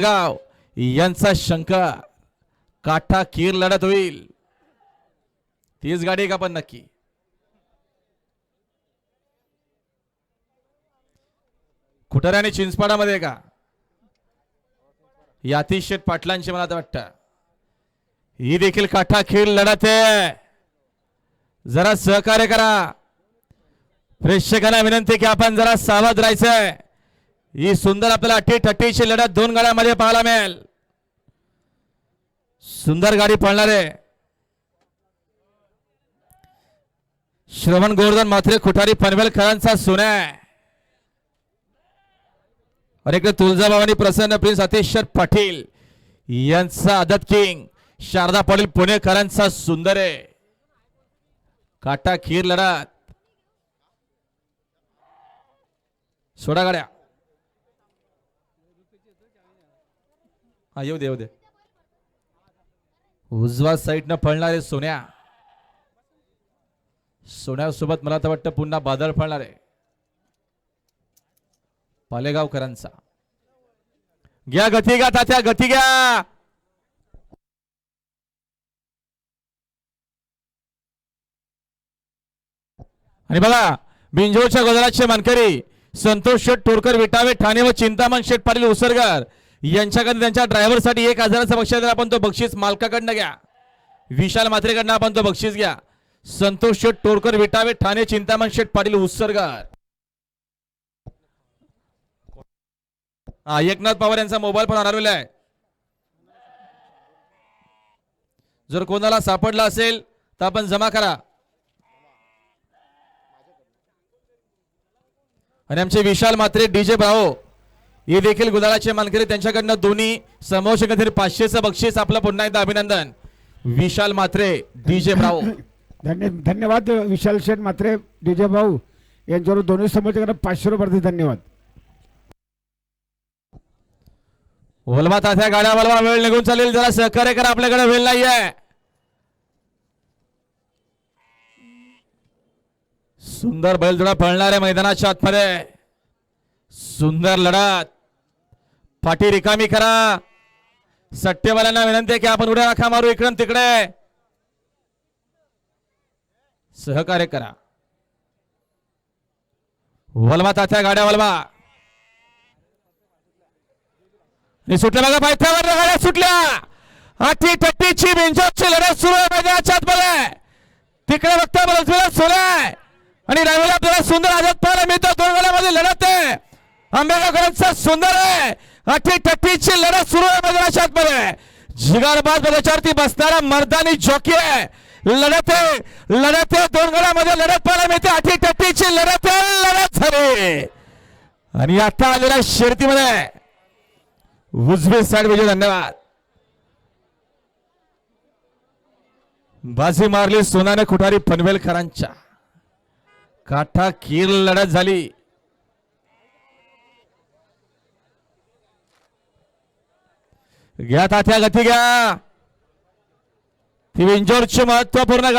गाव यांचा शंकर काठा कीर लढत होईल. तीच गाडी का पण नक्की खुटारे आणि चिंचपाडामध्ये का यातीश शेठ पाटलांची मला वाटतं ही देखील काठा कीर लढत आहे. जरा सहकार्य करा. प्रेक्षकांना विनंती की आपण जरा सावध राहायचंय. ही सुंदर आपल्याला अटी-टट्टीची लढत दोन गाड्यांमध्ये पाहायला मिळेल. सुंदर गाडी पळणार आहे. श्रवण गोवर्धन मात्रे खुटारी पनवेलकरांचा सोन्या और इकडे तुळजाभाऊ आणि प्रसन्न प्रिन्स अतिशय पाटील यांचा आदत किंग शारदा पाटील पुणेकरांचा सुंदर आहे. काटा खीर लढत. सोडा गाड्या. हा येऊ दे येऊ दे. उजवा साईडनं पळणारे सोन्या. सोन्यासोबत मला तर वाटतं पुन्हा बादल पळणार आहे पालेगावकरांचा. घ्या गती घ्या तात्या गती घ्या. आणि बघा बिंजोरच्या गोदराचे मानकरी संतोष शेठ टोरकर विटावे ठाणे व चिंतामण शेठ पाटील उसरगर यांच्याकडे त्यांच्या ड्रायव्हरसाठी 1000चं बक्षीस आपण तो बक्षीस मालकाकडनं घ्या. विशाल मात्रेकडनं आपण तो बक्षीस घ्या. संतोष शेठ टोरकर विटावे ठाणे चिंतामण शेठ पाटील उसरगर. एकनाथ पवार यांचा मोबाईल पण हरवलेला आहे. जर कोणाला सापडला असेल तर आपण जमा करा. आणि आमचे विशाल मात्रे डीजे ब्रावो हे देखील गुलालाचे मानकरी त्यांच्याकडनं दोन्ही समोरच्या 500चं बक्षीस आपलं पुन्हा एकदा अभिनंदन. विशाल मात्रे डीजे ब्रावो. धन्यवाद विशाल शेठ मात्रे डीजे भाऊ यांच्यावर दोन्ही समोरच्याकडे 500 रुपये धन्यवाद. वलमा तात्या गाड्या वलमा वेळ निघून चालेल. जरा सहकार्य करा. आपल्याकडे वेळ नाहीये. सुंदर बैलजोडा पळणार आहे मैदानाच्या आतमध्ये. सुंदर लढत. फाटी रिकामी करा. सट्टेवाल्यांना विनंती आहे की आपण उड्या राखा मारू इकडे तिकडे. सहकार्य करा. वलमा तात्या गाड्या वलमा. सुटल्या बघा पायथ्यावर गाड्या सुटल्या. अटी टट्टीची बिंजोरची लढत सुरू आहे मैदानाच्या आतमध्ये. तिकडे बघता बघा सोन्या आणि रायवला आपल्याला सुंदर आदत पाहायला मिळतं. दोन गाड्यांमध्ये लढत आहे. आंबेगावकरांचा सुंदर आहे. अटी टट्टीची लढत सुरू आहे मैदानाच्या आतमध्ये. जिगारबाज त्याच्यावरती बसणारा मर्दानी जॉकी आहे. लढत आहे दोन गाड्यांमध्ये लढत पाहायला मिळते. अटी टट्टीची लढत झाली आणि आता आलेल्या शर्यतीमध्ये उजवे साइड विजय. धन्यवाद. बाजी मारली सोनाने खुटारी पनवेलकरांच्या. काठा कीर लढत झाली. घ्या तात्या गती घ्या. ती विंजोरची महत्वपूर्ण गाडी